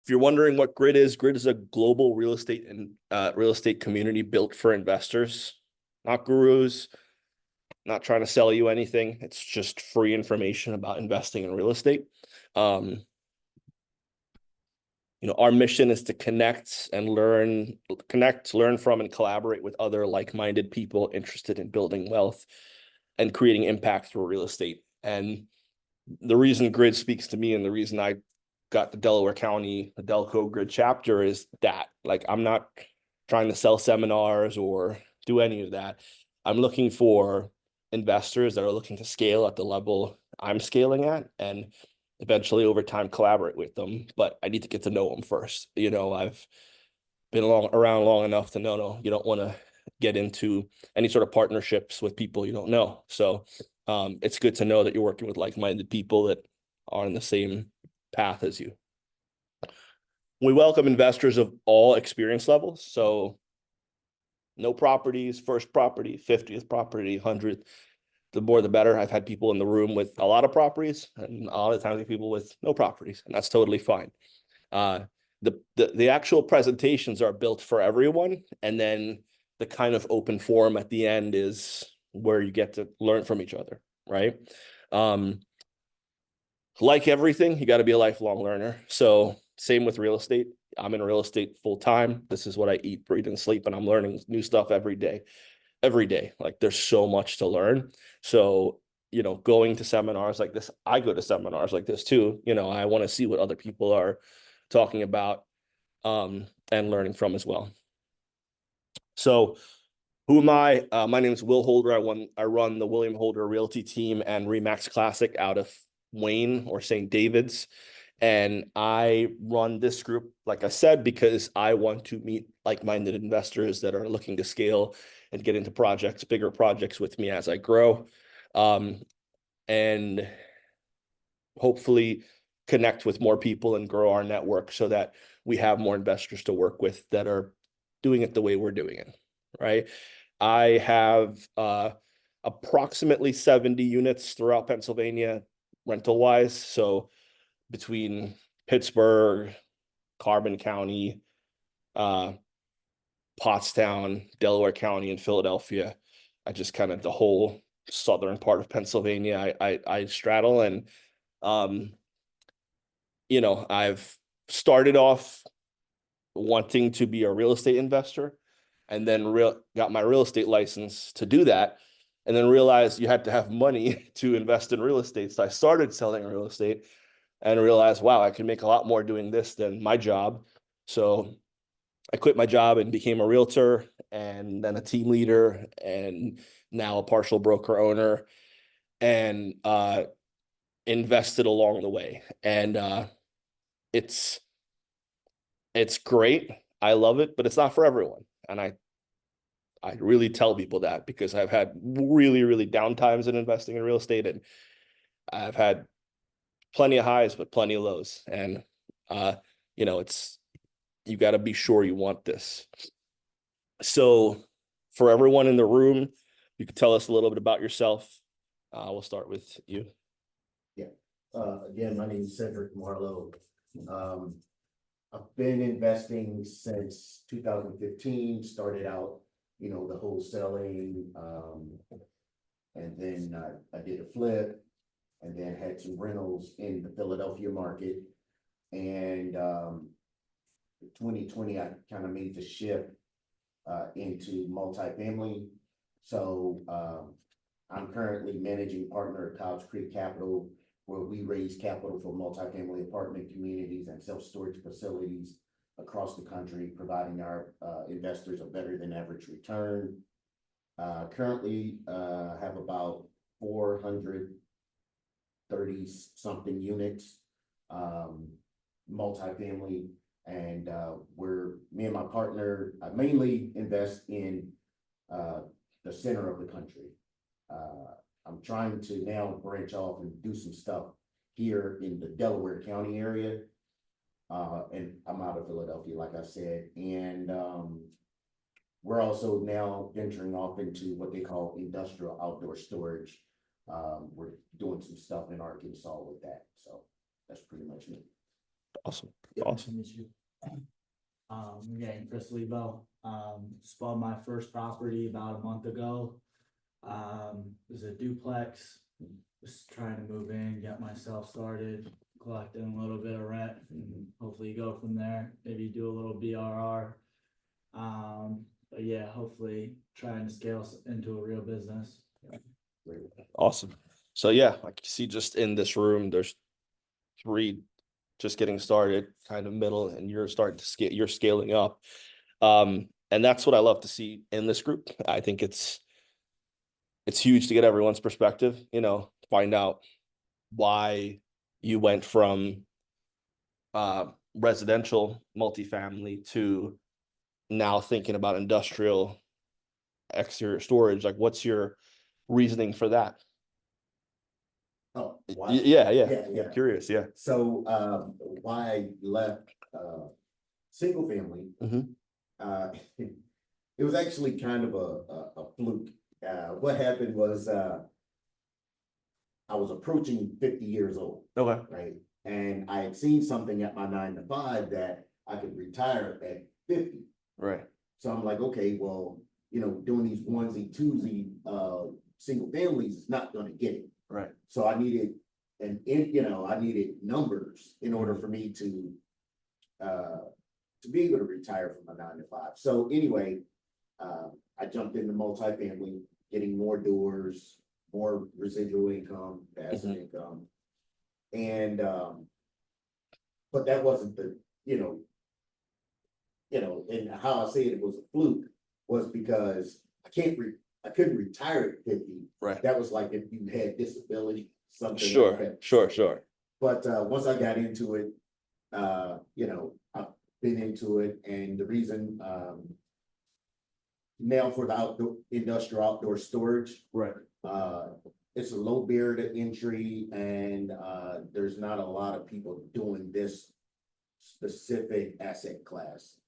If you're wondering what Grid is a global real estate and real estate community built for investors, not gurus, not trying to sell you anything. It's just free information about investing in real estate. Our mission is to connect, learn from, and collaborate with other like-minded people interested in building wealth and creating impact through real estate. And the reason Grid speaks to me and the reason I got the Delaware County, the DELCO Grid chapter is that, like, I'm not trying to sell seminars or do any of that. I'm looking for investors that are looking to scale at the level I'm scaling at and eventually over time collaborate with them. But I need to get to know them first. I've been around long enough to know you don't want to get into any sort of partnerships with people you don't know. So it's good to know that you're working with like-minded people that are on the same path as you. We welcome investors of all experience levels. So no properties, first property, 50th property, 100th. The more the better. I've had people in the room with a lot of properties and a lot of times people with no properties, and that's totally fine. The actual presentations are built for everyone, and then the kind of open forum at the end is where you get to learn from each other, right? Like everything, you got to be a lifelong learner. So same with real estate. I'm in real estate full time. This is what I eat, breathe, and sleep, and I'm learning new stuff every day. Like there's so much to learn. So, going to seminars like this, I go to seminars like this too. I want to see what other people are talking about and learning from as well. So who am I? My name is Will Holder. I run the William Holder Realty Team and Remax Classic out of Wayne or St. David's. And I run this group, like I said, because I want to meet like-minded investors that are looking to scale and get into bigger projects with me as I grow. And hopefully connect with more people and grow our network so that we have more investors to work with that are doing it the way we're doing it, right? I have approximately 70 units throughout Pennsylvania rental-wise. So between Pittsburgh, Carbon County, Pottstown, Delaware County, and Philadelphia. I just kind of the whole southern part of Pennsylvania I straddle. And I've started off wanting to be a real estate investor and then got my real estate license to do that, and then realized you had to have money to invest in real estate. So I started selling real estate and realized, wow, I can make a lot more doing this than my job. So I quit my job and became a realtor and then a team leader and now a partial broker owner, and invested along the way. And it's great. I love it, but it's not for everyone. And I really tell people that because I've had really, really down times in investing in real estate, and I've had plenty of highs, but plenty of lows. And you got to be sure you want this. So for everyone in the room, you could tell us a little bit about yourself. We'll start with you. Yeah. Again, my name is Cedric Marlowe. I've been investing since 2015, started out, the wholesaling, and then I did a flip and then had some rentals in the Philadelphia market. And 2020, I kind of made the shift into multifamily. So I'm currently managing partner at Couch Creek Capital, where we raise capital for multifamily apartment communities and self-storage facilities across the country, providing our investors a better than average return. Currently have about 430 something units, multifamily, and me and my partner mainly invest in the center of the country. I'm trying to now branch off and do some stuff here in the Delaware County area. And I'm out of Philadelphia, like I said. And we're also now venturing off into what they call industrial outdoor storage. We're doing some stuff in Arkansas with that. So that's pretty much me. Awesome. Yep. Awesome. Nice to meet you. Again, Chris Lebo, just bought my first property about a month ago. It was a duplex, just trying to move in, get myself started, collecting a little bit of rent, and hopefully go from there, maybe do a little BRR. But yeah, hopefully trying to scale into a real business. Awesome. So yeah, like you see just in this room, there's 3 just getting started, kind of middle, and you're starting to scale, you're scaling up. And that's what I love to see in this group. I think it's huge to get everyone's perspective, find out why you went from residential multifamily to now thinking about industrial exterior storage. Like, what's your reasoning for that? Oh, why? Yeah. Yeah. Curious. Yeah. So, why I left, single family, Mhm. it was actually kind of a fluke. What happened was, I was approaching 50 years old, Okay. right? And I had seen something at my 9 to 5 that I could retire at 50. Right. So I'm like, okay, well, doing these onesie, twosie, single families is not gonna get it. Right. So I needed, I needed numbers in order for me to be able to retire from my 9 to 5. So anyway, I jumped into multifamily, getting more doors, more residual income, passive income. And, but that wasn't the, and how I say it was a fluke was because I couldn't retire at 50. Right. That was like if you had disability, something Sure. like that. Sure. But once I got into it, I've been into it, and the reason now for the industrial outdoor storage, Right. it's a low barrier to entry, and there's not a lot of people doing this specific asset class.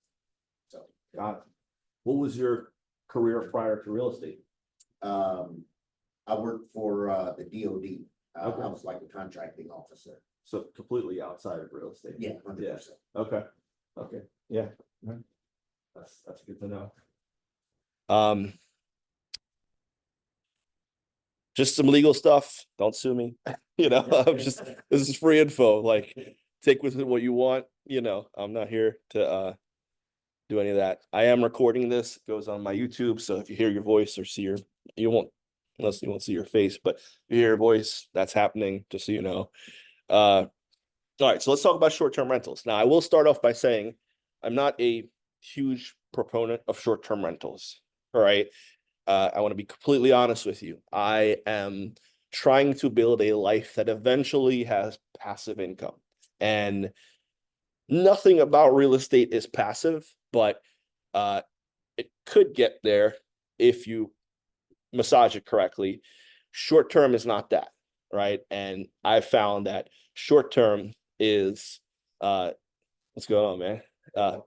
So Got it. What was your career prior to real estate? I worked for the DOD. Okay. I was like a contracting officer. So completely outside of real estate. Yeah, 100%. Okay. Yeah. That's good to know. Just some legal stuff. Don't sue me. This is free info. Like, take with it what you want. I'm not here to do any of that. I am recording this. It goes on my YouTube. So if you hear your voice or see you won't see your face, but if you hear your voice, that's happening, just so you know. All right, so let's talk about short-term rentals. Now, I will start off by saying I'm not a huge proponent of short-term rentals. All right. I want to be completely honest with you. I am trying to build a life that eventually has passive income. And nothing about real estate is passive, but it could get there if you massage it correctly. Short term is not that, right? And I found that short term is what's going on, man?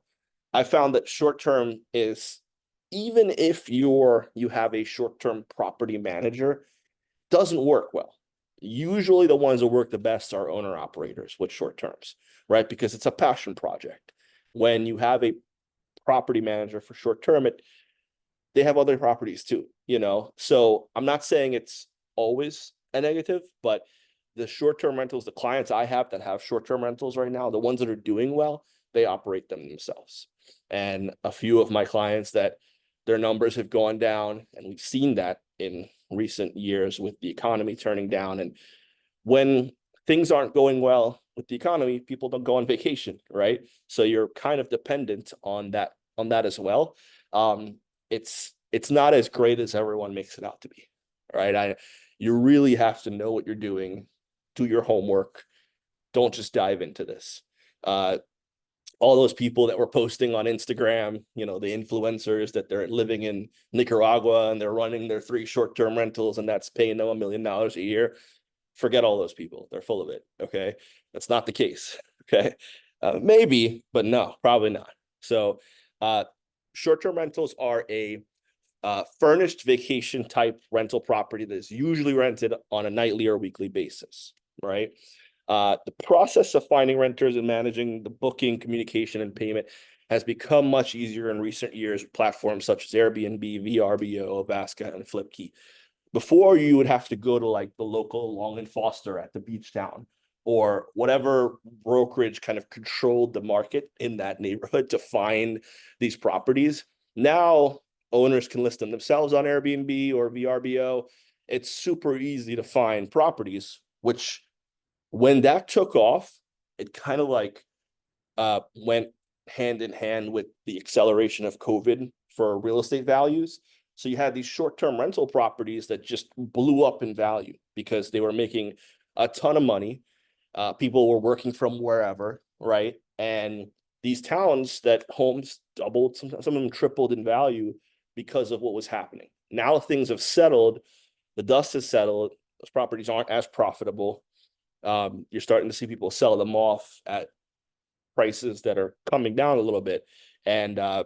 I found that short term is, even if you have a short term property manager, doesn't work well. Usually the ones that work the best are owner operators with short terms, right? Because it's a passion project. When you have a property manager for short term, they have other properties too, So I'm not saying it's always a negative, but the short-term rentals, the clients I have that have short-term rentals right now, the ones that are doing well, they operate them themselves. And a few of my clients that their numbers have gone down, and we've seen that in recent years with the economy turning down. And when things aren't going well with the economy, people don't go on vacation, right? So you're kind of dependent on that as well. It's not as great as everyone makes it out to be, right? You really have to know what you're doing, do your homework. Don't just dive into this. All those people that were posting on Instagram, the influencers that they're living in Nicaragua and they're running their 3 short-term rentals and that's paying them $1 million a year. Forget all those people. They're full of it. Okay. That's not the case. Okay. Maybe, but no, probably not. So, short-term rentals are a furnished vacation type rental property that is usually rented on a nightly or weekly basis, right? The process of finding renters and managing the booking, communication, and payment has become much easier in recent years with platforms such as Airbnb, VRBO, Vasca, and Flipkey. Before, you would have to go to like the local Long and Foster at the beach town or whatever brokerage kind of controlled the market in that neighborhood to find these properties. Now, owners can list them themselves on Airbnb or VRBO. It's super easy to find properties, which when that took off, it kind of like went hand in hand with the acceleration of COVID for real estate values. So you had these short-term rental properties that just blew up in value because they were making a ton of money. People were working from wherever, right? And these towns that homes doubled, some of them tripled in value because of what was happening. Now things have settled, the dust has settled, those properties aren't as profitable. You're starting to see people sell them off at prices that are coming down a little bit. And so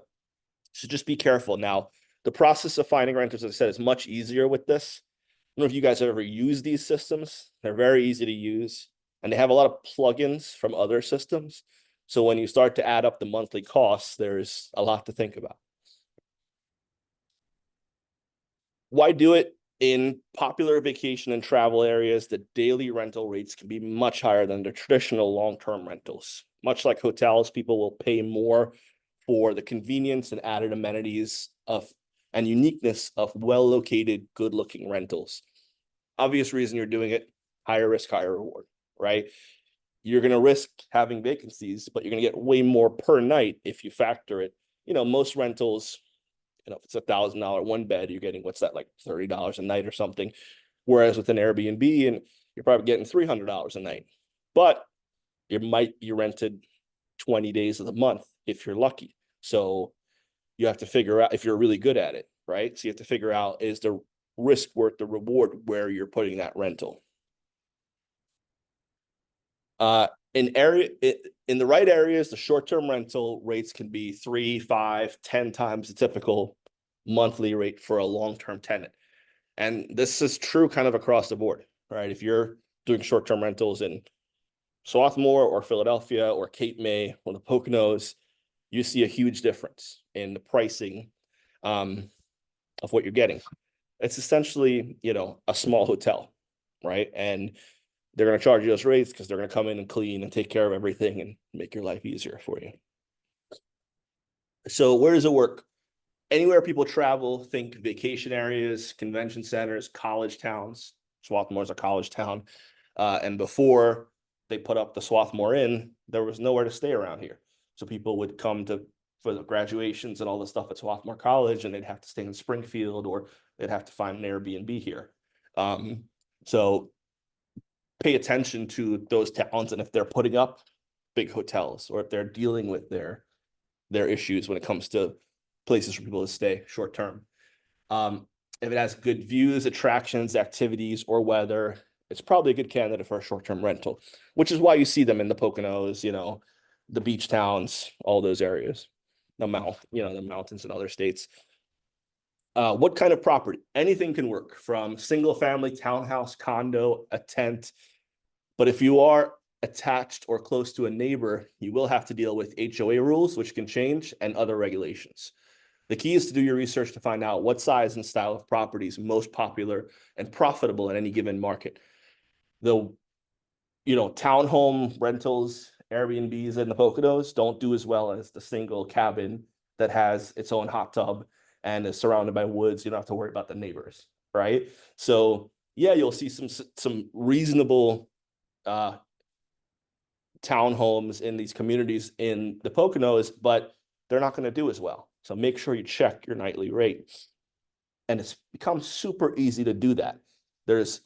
just be careful. Now, the process of finding renters, as I said, is much easier with this. I don't know if you guys have ever used these systems. They're very easy to use, and they have a lot of plugins from other systems. So when you start to add up the monthly costs, there's a lot to think about. Why do it? In popular vacation and travel areas, the daily rental rates can be much higher than the traditional long-term rentals. Much like hotels, people will pay more for the convenience and added amenities of and uniqueness of well-located, good-looking rentals. Obvious reason you're doing it, higher risk, higher reward, right? You're going to risk having vacancies, but you're going to get way more per night if you factor it. You know, most rentals, if it's $1,000 one bed, you're getting, what's that, like $30 a night or something. Whereas with an Airbnb, and you're probably getting $300 a night, but it might be rented 20 days of the month if you're lucky. So you have to figure out if you're really good at it, right? So you have to figure out, is the risk worth the reward where you're putting that rental? In the right areas, the short-term rental rates can be 3, 5, 10 times the typical monthly rate for a long-term tenant. And this is true kind of across the board, right? If you're doing short-term rentals in Swarthmore or Philadelphia or Cape May or the Poconos, you see a huge difference in the pricing of what you're getting. It's essentially, a small hotel, right? And they're going to charge you those rates because they're going to come in and clean and take care of everything and make your life easier for you. So where does it work? Anywhere people travel, think vacation areas, convention centers, college towns. Swarthmore's a college town. And before they put up the Swarthmore Inn, there was nowhere to stay around here. So people would come for the graduations and all the stuff at Swarthmore College, and they'd have to stay in Springfield, or they'd have to find an Airbnb here. So pay attention to those towns, and if they're putting up big hotels, or if they're dealing with their issues when it comes to places for people to stay short term. If it has good views, attractions, activities, or weather, it's probably a good candidate for a short-term rental, which is why you see them in the Poconos, the beach towns, all those areas, the mountains in other states. What kind of property? Anything can work, from single family, townhouse, condo, a tent. But if you are attached or close to a neighbor, you will have to deal with HOA rules, which can change, and other regulations. The key is to do your research to find out what size and style of property is most popular and profitable in any given market. The townhome rentals, Airbnbs in the Poconos don't do as well as the single cabin that has its own hot tub and is surrounded by woods. You don't have to worry about the neighbors, right? So yeah, you'll see some reasonable townhomes in these communities in the Poconos, but they're not going to do as well. So make sure you check your nightly rate. And it's become super easy to do that. There's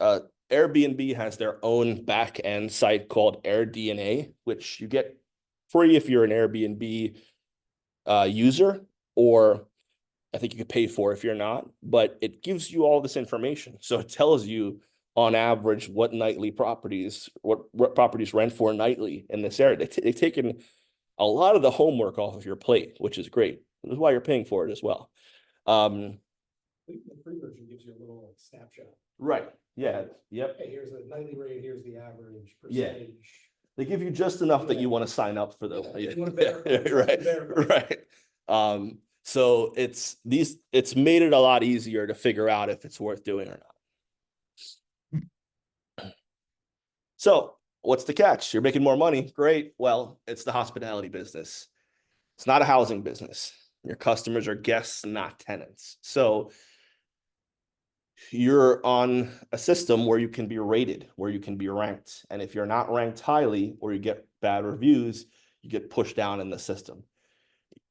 Airbnb has their own back end site called AirDNA, which you get free if you're an Airbnb user, or I think you could pay for if you're not, but it gives you all this information. So it tells you on average what properties rent for nightly in this area. They've taken a lot of the homework off of your plate, which is great. This is why you're paying for it as well. The free version gives you a little snapshot. Right. Yeah, yep. Hey, here's the nightly rate, here's the average Yeah. percentage. They give you just enough that Yeah. you want to sign up for the, Yeah, you wanna verify, yeah, right, verify. right. So it's made it a lot easier to figure out if it's worth doing or not. So what's the catch? You're making more money. Great. Well, it's the hospitality business. It's not a housing business. Your customers are guests, not tenants. So you're on a system where you can be rated, where you can be ranked. And if you're not ranked highly or you get bad reviews, you get pushed down in the system.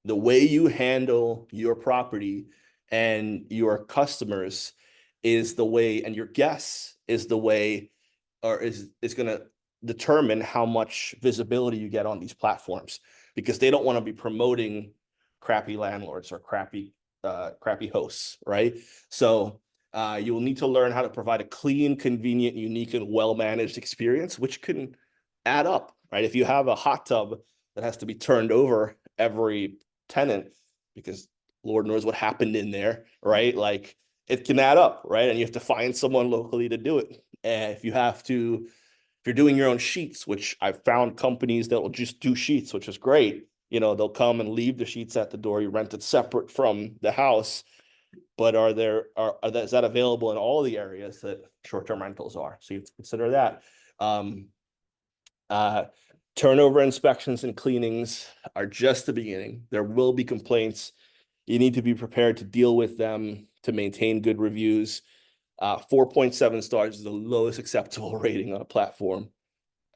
The way you handle your property and your customers is the way, and your guests is the way, or is going to determine how much visibility you get on these platforms, because they don't want to be promoting crappy landlords or crappy hosts, right? So you will need to learn how to provide a clean, convenient, unique, and well-managed experience, which can add up, right? If you have a hot tub that has to be turned over every tenant, because Lord knows what happened in there, right? Like it can add up, right? And you have to find someone locally to do it. And if you're doing your own sheets, which I've found companies that will just do sheets, which is great. You know, they'll come and leave the sheets at the door. You rent it separate from the house. But is that available in all the areas that short-term rentals are? So you have to consider that. Turnover inspections and cleanings are just the beginning. There will be complaints. You need to be prepared to deal with them to maintain good reviews. 4.7 stars is the lowest acceptable rating on a platform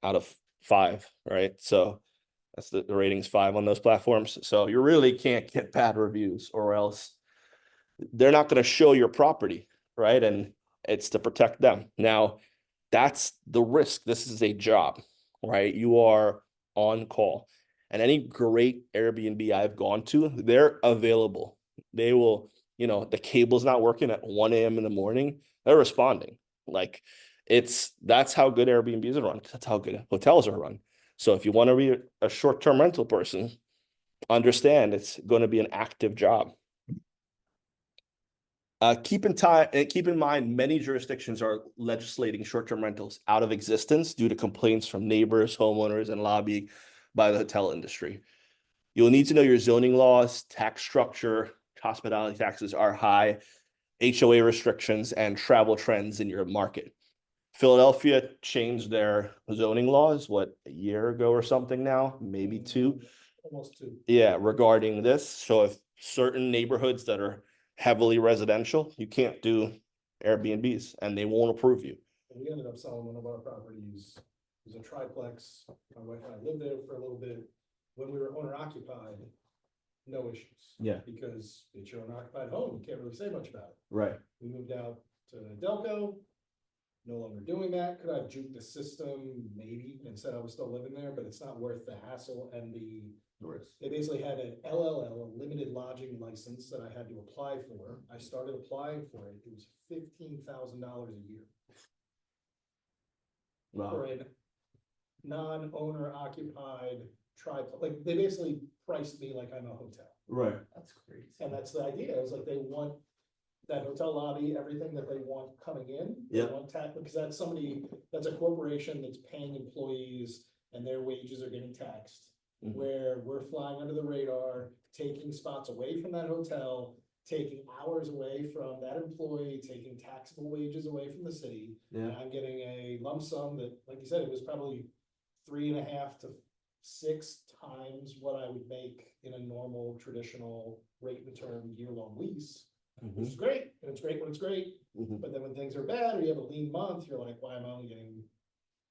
out of 5, right? So that's the rating's 5 on those platforms. So you really can't get bad reviews, or else they're not going to show your property, right? And it's to protect them. Now, that's the risk. This is a job, right? You are on call. And any great Airbnb I've gone to, they're available. They will, the cable's not working at 1 a.m. in the morning. They're responding. Like that's how good Airbnbs are run. That's how good hotels are run. So if you want to be a short-term rental person, understand it's going to be an active job. Keep in mind, many jurisdictions are legislating short-term rentals out of existence due to complaints from neighbors, homeowners, and lobbying by the hotel industry. You'll need to know your zoning laws, tax structure, hospitality taxes are high, HOA restrictions, and travel trends in your market. Philadelphia changed their zoning laws, a year ago or something now, maybe 2. Almost 2. Yeah, regarding this. So if certain neighborhoods that are heavily residential, you can't do Airbnbs and they won't approve you. And we ended up selling one of our properties. It was a triplex. My wife and I lived there for a little bit. When we were owner occupied, no issues. Yeah. Because it's your owner occupied home, you can't really say much about it. Right. We moved out to DELCO, no longer doing that. Could I have juked the system? Maybe, and said I was still living there, but it's not worth the hassle and they basically had an LLL, a limited lodging license that I had to apply for. I started applying for it. It was $15,000 a year. Wow. For a non-owner occupied triplex. Like they basically priced me like I'm a hotel. Right. That's crazy. And that's the idea. It was like they want that hotel lobby, everything that they want coming in. They Yeah. want tax, because that's a corporation that's paying employees and their wages are getting taxed. Mhm. Where we're flying under the radar, taking spots away from that hotel, taking hours away from that employee, taking taxable wages away from the city. Yeah. And I'm getting a lump sum that, like you said, it was probably 3.5 to 6 times what I would make in a normal traditional rate and term year-long lease, which is great. And it's great when it's great. But then when things are bad or you have a lean month, you're like, why am I only getting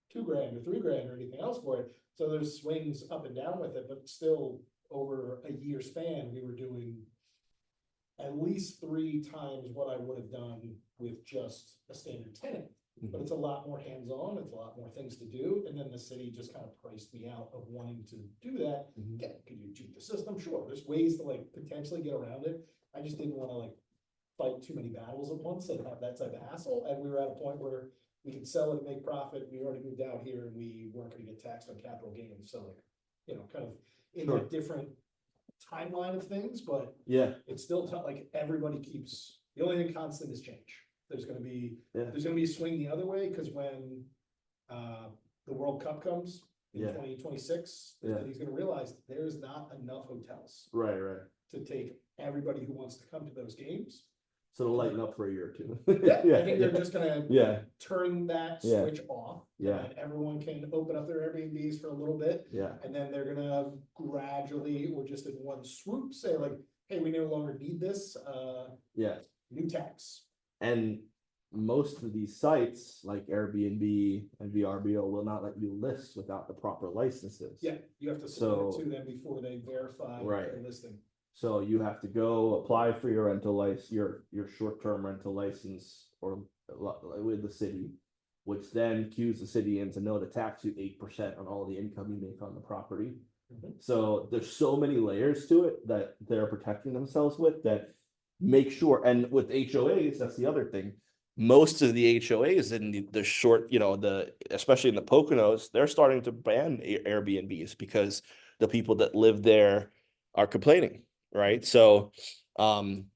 $2,000 or $3,000 or anything else for it? So there's swings up and down with it, but still over a year span, we were doing at least 3 times what I would have done with just a standard tenant. But it's a lot more hands-on, it's a lot more things to do, and then the city just kind of priced me out of wanting to do that. Again, could you juke the system? Sure, there's ways to like potentially get around it. I just didn't want to like fight too many battles at once and have that type of hassle, and we were at a point where we could sell it and make profit. We already moved out here and we weren't gonna get taxed on capital gains, so like, kind of in a different timeline of things, but Yeah. it's still like everybody keeps, the only thing constant is change. There's gonna be, Yeah. there's gonna be a swing the other way, because when the World Cup comes in Yeah. 2026, Yeah. he's gonna realize there's not enough hotels Right. to take everybody who wants to come to those games. So it'll lighten up for a year or two. Yeah, I think they're just gonna Yeah. turn that Yeah. switch off. Yeah. And everyone can open up their Airbnbs for a little bit, Yeah. and then they're gonna gradually, or just in one swoop, say like, hey, we no longer need this, Yeah. new tax. And most of these sites like Airbnb and VRBO will not let you list without the proper licenses. Yeah, you have to submit So- it to them before they verify Right. the listing. So you have to go apply for your rental license, your short-term rental license or with the city, which then cues the city into know to tax you 8% on all the income you make on the property. Mhm. So there's so many layers to it that they're protecting themselves with that make sure, and with HOAs, that's the other thing. Most of the HOAs in the short, especially in the Poconos, they're starting to ban Airbnbs because the people that live there are complaining, right? So, and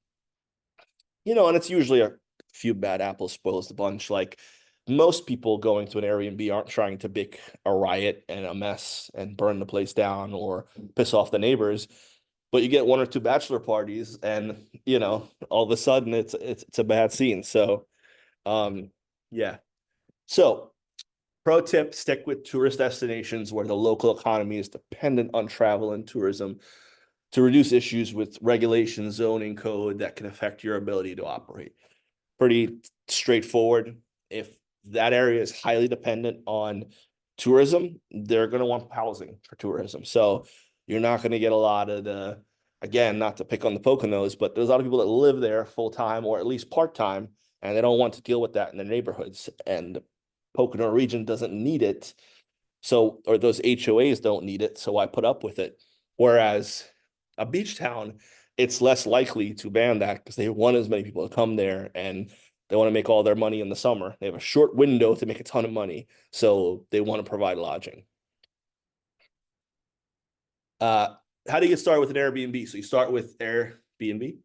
it's usually a few bad apples spoils the bunch. Like most people going to an Airbnb aren't trying to make a riot and a mess and burn the place down or piss off the neighbors. But you get one or two bachelor parties and, all of a sudden it's a bad scene. So, yeah. So pro tip, stick with tourist destinations where the local economy is dependent on travel and tourism to reduce issues with regulation, zoning code that can affect your ability to operate. Pretty straightforward. If that area is highly dependent on tourism, they're going to want housing for tourism. So you're not going to get a lot of again, not to pick on the Poconos, but there's a lot of people that live there full time or at least part time, and they don't want to deal with that in their neighborhoods. And the Pocono region doesn't need it. So, or those HOAs don't need it. So I put up with it. Whereas a beach town, it's less likely to ban that because they want as many people to come there and they want to make all their money in the summer. They have a short window to make a ton of money. So they want to provide lodging. How do you get started with an Airbnb? So you start with Airbnb.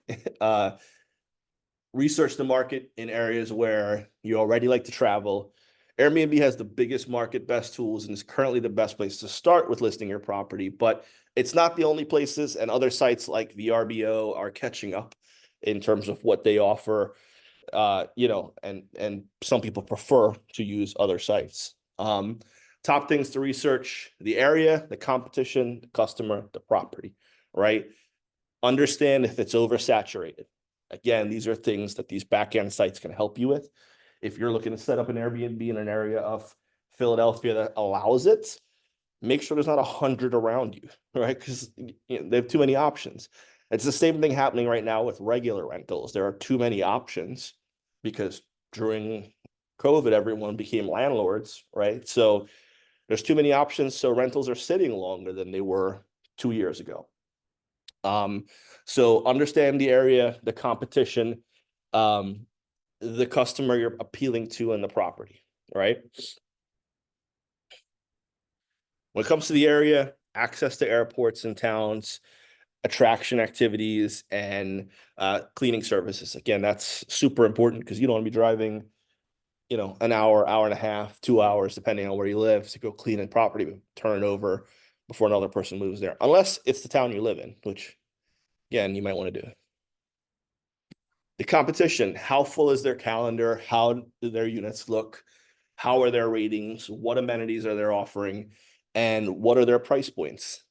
Research the market in areas where you already like to travel. Airbnb has the biggest market, best tools, and is currently the best place to start with listing your property. But it's not the only places, and other sites like VRBO are catching up in terms of what they offer. And some people prefer to use other sites. Top things to research: the area, the competition, the customer, the property, right? Understand if it's oversaturated. Again, these are things that these back-end sites can help you with. If you're looking to set up an Airbnb in an area of Philadelphia that allows it, make sure there's not 100 around you, right? Because they have too many options. It's the same thing happening right now with regular rentals. There are too many options because during COVID, everyone became landlords, right? So there's too many options. So rentals are sitting longer than they were 2 years ago. So understand the area, the competition, the customer you're appealing to in the property, right? When it comes to the area, access to airports and towns, attraction activities, and cleaning services. Again, that's super important because you don't want to be driving, an hour, hour and a half, 2 hours, depending on where you live, to go clean a property, turn it over before another person moves there. Unless it's the town you live in, which, again, you might want to do. The competition, how full is their calendar? How do their units look? How are their ratings? What amenities are they offering? And what are their price points?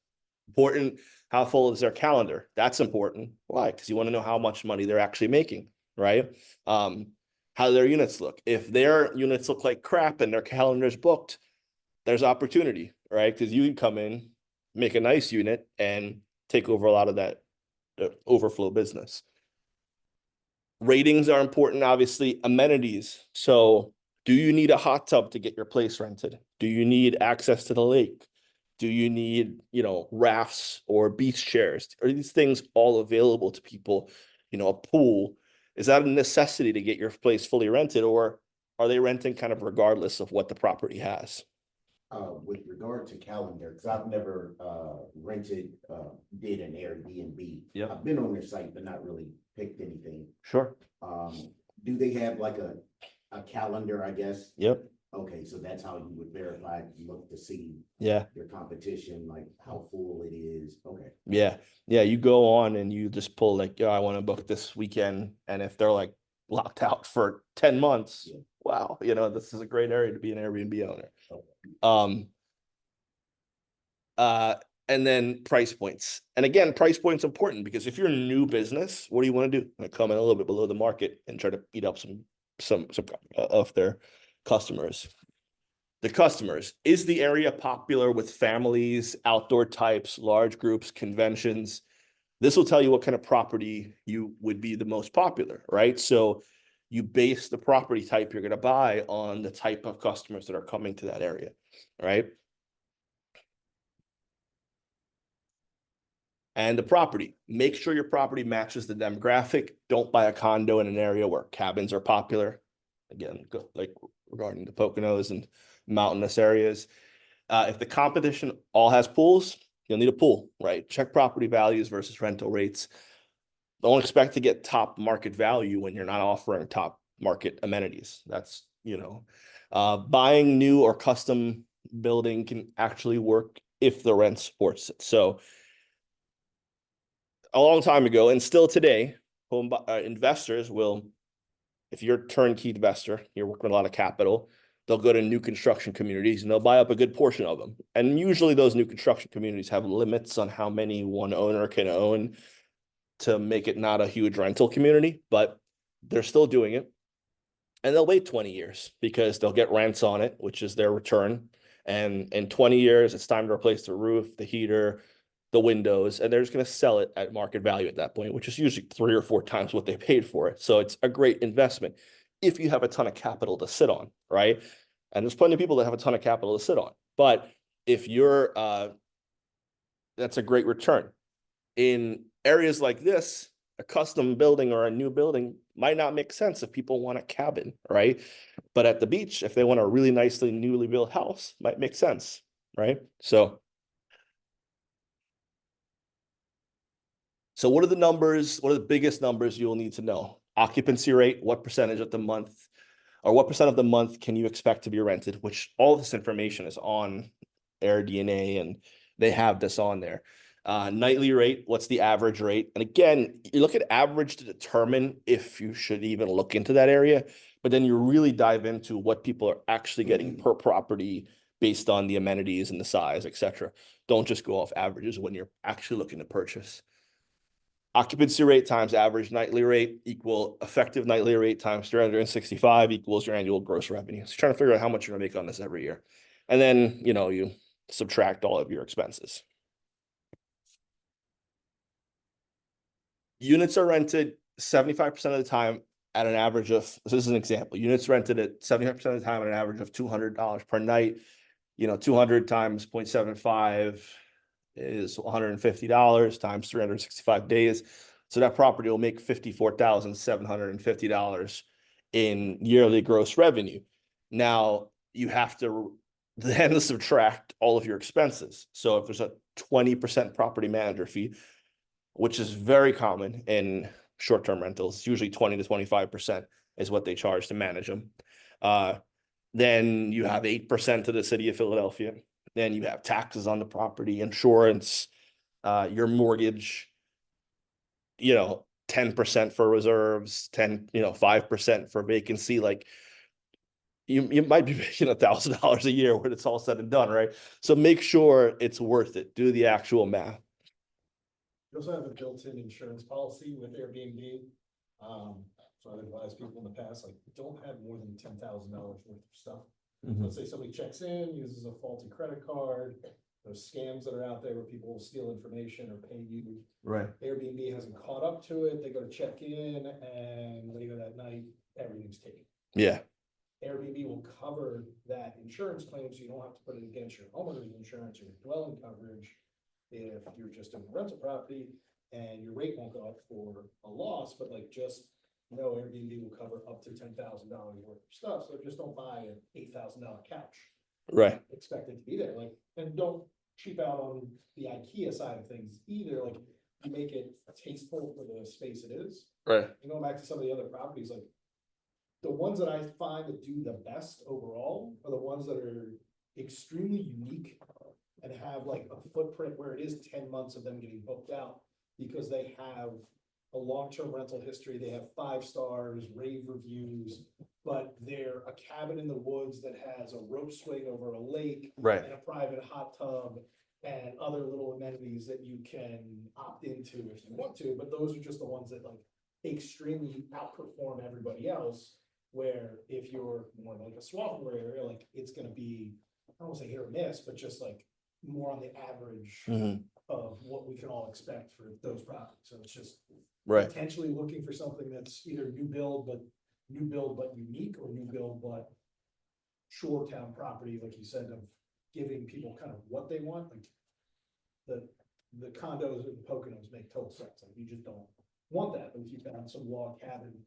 Important, how full is their calendar? That's important. Why? Because you want to know how much money they're actually making, right? How do their units look? If their units look like crap and their calendar's booked, there's opportunity, right? Because you can come in, make a nice unit, and take over a lot of that overflow business. Ratings are important, obviously. Amenities. So do you need a hot tub to get your place rented? Do you need access to the lake? Do you need, rafts or beach chairs? Are these things all available to people? A pool. Is that a necessity to get your place fully rented, or are they renting kind of regardless of what the property has? With regard to calendar, because I've never did an Airbnb. Yep. I've been on their site, but not really picked anything. Sure. do they have like a calendar, I guess? Yep. Okay, so that's how you would verify, you look to see Yeah. your competition, like how full it is. Okay. Yeah. Yeah. You go on and you just pull like, I want to book this weekend. And if they're like locked out for 10 months, Yeah. wow, this is a great area to be an Airbnb owner. Okay. Uh, and then price points. And again, price points important because if you're a new business, what do you want to do? Come in a little bit below the market and try to eat up some of their customers. The customers, is the area popular with families, outdoor types, large groups, conventions? This will tell you what kind of property you would be the most popular, right? So you base the property type you're going to buy on the type of customers that are coming to that area, right? And the property, make sure your property matches the demographic. Don't buy a condo in an area where cabins are popular. Again, like regarding the Poconos and mountainous areas. If the competition all has pools, you'll need a pool, right? Check property values versus rental rates. Don't expect to get top market value when you're not offering top market amenities. That's, buying new or custom building can actually work if the rent supports it. So a long time ago, and still today, investors will, if you're a turnkey investor, you're working with a lot of capital, they'll go to new construction communities and they'll buy up a good portion of them. And usually those new construction communities have limits on how many one owner can own to make it not a huge rental community, but they're still doing it. And they'll wait 20 years because they'll get rents on it, which is their return. And in 20 years, it's time to replace the roof, the heater, the windows, and they're just going to sell it at market value at that point, which is usually 3 or 4 times what they paid for it. So it's a great investment if you have a ton of capital to sit on, right? And there's plenty of people that have a ton of capital to sit on. But if you're, that's a great return. In areas like this, a custom building or a new building might not make sense if people want a cabin, right? But at the beach, if they want a really nicely newly built house, might make sense, right? So what are the numbers? What are the biggest numbers you'll need to know? Occupancy rate, what percentage of the month, or what percent of the month can you expect to be rented? Which all this information is on AirDNA, and they have this on there. Nightly rate, what's the average rate? And again, you look at average to determine if you should even look into that area, but then you really dive into what people are actually getting per property based on the amenities and the size, etc. Don't just go off averages when you're actually looking to purchase. Occupancy rate times average nightly rate equal effective nightly rate times 365 equals your annual gross revenue. So trying to figure out how much you're gonna make on this every year. And then, you subtract all of your expenses. Units are rented 75% of the time at an average of, so this is an example, units rented at 75% of the time at an average of $200 per night. 200 times 0.75 is $150 times 365 days. So that property will make $54,750 in yearly gross revenue. Now you have to then subtract all of your expenses. So if there's a 20% property manager fee, which is very common in short-term rentals, usually 20 to 25% is what they charge to manage them. Then you have 8% to the city of Philadelphia. Then you have taxes on the property, insurance, your mortgage, 10% for reserves, 5% for vacancy. Like you might be making $1,000 a year when it's all said and done, right? So make sure it's worth it. Do the actual math. You also have a built-in insurance policy with Airbnb. So I've advised people in the past, like, don't have more than $10,000 worth of stuff. Let's say somebody checks in, uses a faulty credit card, those scams that are out there where people will steal information or pay you. Right. Airbnb hasn't caught up to it. They go to check in and later that night, everything's taken. Yeah. Airbnb will cover that insurance claim, so you don't have to put it against your homeowner's insurance or your dwelling coverage if you're just in a rental property, and your rate won't go up for a loss, but like just Airbnb will cover up to $10,000 worth of stuff. So just don't buy an $8,000 couch. Right. Expect it to be there. Like, and don't cheap out on the IKEA side of things either. Like, you make it tasteful for the space it is. Right. And going back to some of the other properties, like the ones that I find that do the best overall are the ones that are extremely unique and have like a footprint where it is 10 months of them getting booked out because they have a long-term rental history. They have 5 stars, rave reviews, but they're a cabin in the woods that has a rope swing over a lake Right. and a private hot tub and other little amenities that you can opt into if you want to, but those are just the ones that like extremely outperform everybody else. Where if you're more like a swampy area, like it's gonna be, I don't wanna say hit or miss, but just like more on the average Mhm. of what we can all expect for those properties. So it's just Right. potentially looking for something that's either new build but unique, or new build but shore town property, like you said, of giving people kind of what they want, like the condos and Poconos make total sense, like you just don't want that, but if you found some log cabin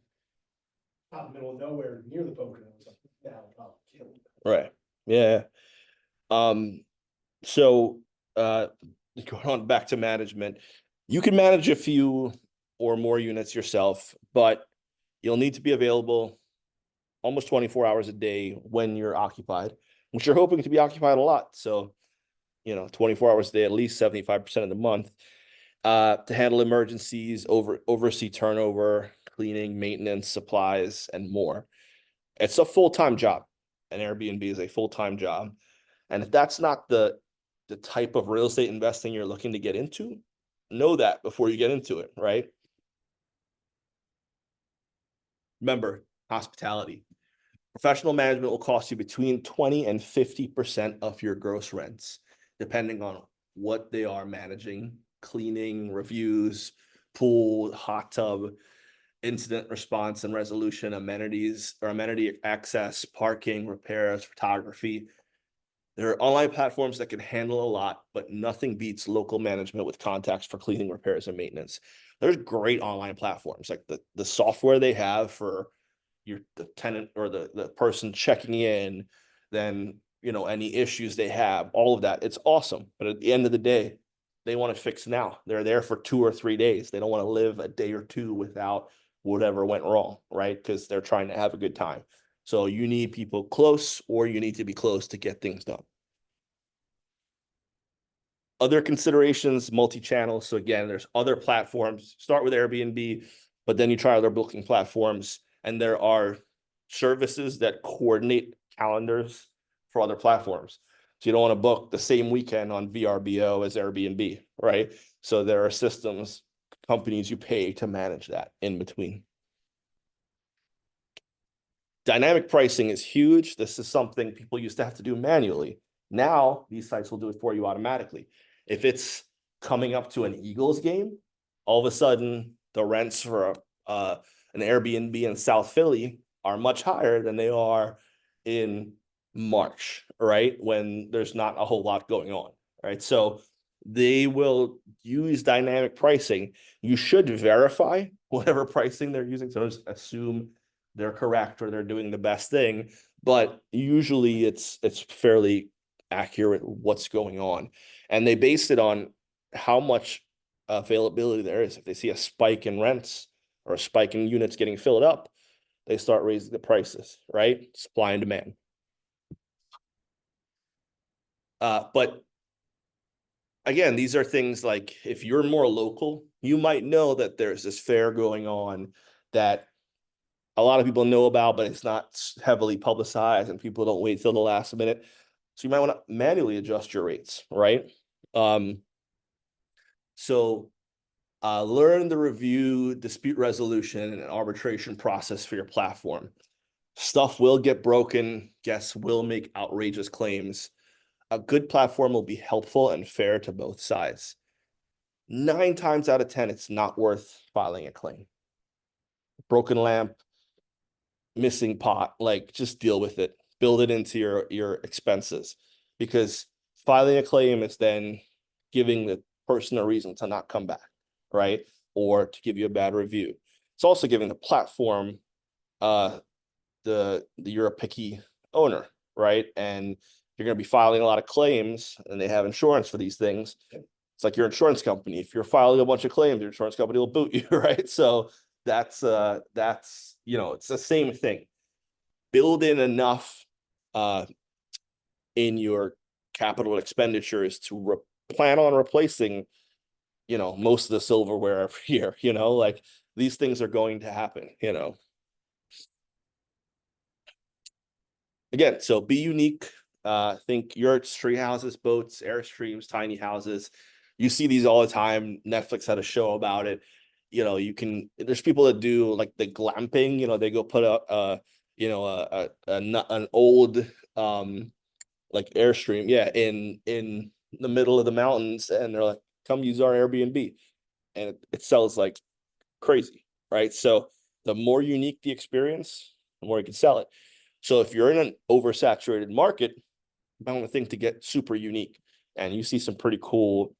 out in the middle of nowhere near the Poconos, like that would probably kill you. Right. Yeah. So going on back to management, you can manage a few or more units yourself, but you'll need to be available almost 24 hours a day when you're occupied, which you're hoping to be occupied a lot. So, 24 hours a day, at least 75% of the month, to handle emergencies, oversee turnover, cleaning, maintenance, supplies, and more. It's a full-time job. An Airbnb is a full-time job. And if that's not the type of real estate investing you're looking to get into, know that before you get into it, right? Remember, hospitality. Professional management will cost you between 20 and 50% of your gross rents, depending on what they are managing, cleaning, reviews, pool, hot tub, incident response and resolution, amenities or amenity access, parking, repairs, photography. There are online platforms that can handle a lot, but nothing beats local management with contacts for cleaning, repairs, and maintenance. There's great online platforms, like the software they have for the tenant or the person checking in, then any issues they have, all of that. It's awesome. But at the end of the day, they want to fix now. They're there for 2 or 3 days. They don't want to live a day or two without whatever went wrong, right? Because they're trying to have a good time. So you need people close, or you need to be close to get things done. Other considerations, multi-channel. So again, there's other platforms. Start with Airbnb, but then you try other booking platforms, and there are services that coordinate calendars for other platforms. So you don't want to book the same weekend on VRBO as Airbnb, right? So there are systems, companies you pay to manage that in between. Dynamic pricing is huge. This is something people used to have to do manually. Now these sites will do it for you automatically. If it's coming up to an Eagles game, all of a sudden the rents for an Airbnb in South Philly are much higher than they are in March, right? When there's not a whole lot going on, right? So they will use dynamic pricing. You should verify whatever pricing they're using. So just assume they're correct or they're doing the best thing, but usually it's fairly accurate what's going on. And they base it on how much availability there is. If they see a spike in rents or a spike in units getting filled up, they start raising the prices, right? Supply and demand. But again, these are things like if you're more local, you might know that there's this fair going on that a lot of people know about, but it's not heavily publicized and people don't wait till the last minute. So you might want to manually adjust your rates, right? So learn the review, dispute resolution, and arbitration process for your platform. Stuff will get broken. Guests will make outrageous claims. A good platform will be helpful and fair to both sides. 9 times out of 10, it's not worth filing a claim. Broken lamp, missing pot, like just deal with it. Build it into your expenses, because filing a claim is then giving the person a reason to not come back, right? Or to give you a bad review. It's also giving the platform you're a picky owner, right? And you're going to be filing a lot of claims, and they have insurance for these things. It's like your insurance company. If you're filing a bunch of claims, your insurance company will boot you, right? So that's it's the same thing. build in enough in your capital expenditures to plan on replacing, most of the silverware every year, like these things are going to happen, Again, so be unique. Think yurts, tree houses, boats, airstreams, tiny houses. You see these all the time. Netflix had a show about it. There's people that do like the glamping, they go put an old like airstream, in the middle of the mountains, and they're like, come use our Airbnb. And it sells like crazy, right? So the more unique the experience, the more you can sell it. So if you're in an oversaturated market, you might want to think to get super unique. And you see some pretty cool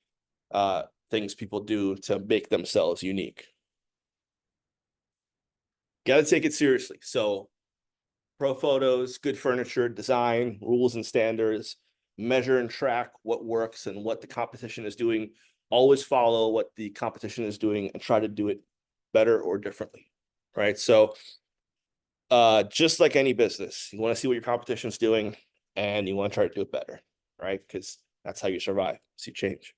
things people do to make themselves unique. Got to take it seriously. So pro photos, good furniture, design, rules and standards, measure and track what works and what the competition is doing. Always follow what the competition is doing and try to do it better or differently, right? So just like any business, you want to see what your competition's doing and you want to try to do it better, right? Because that's how you survive, see change.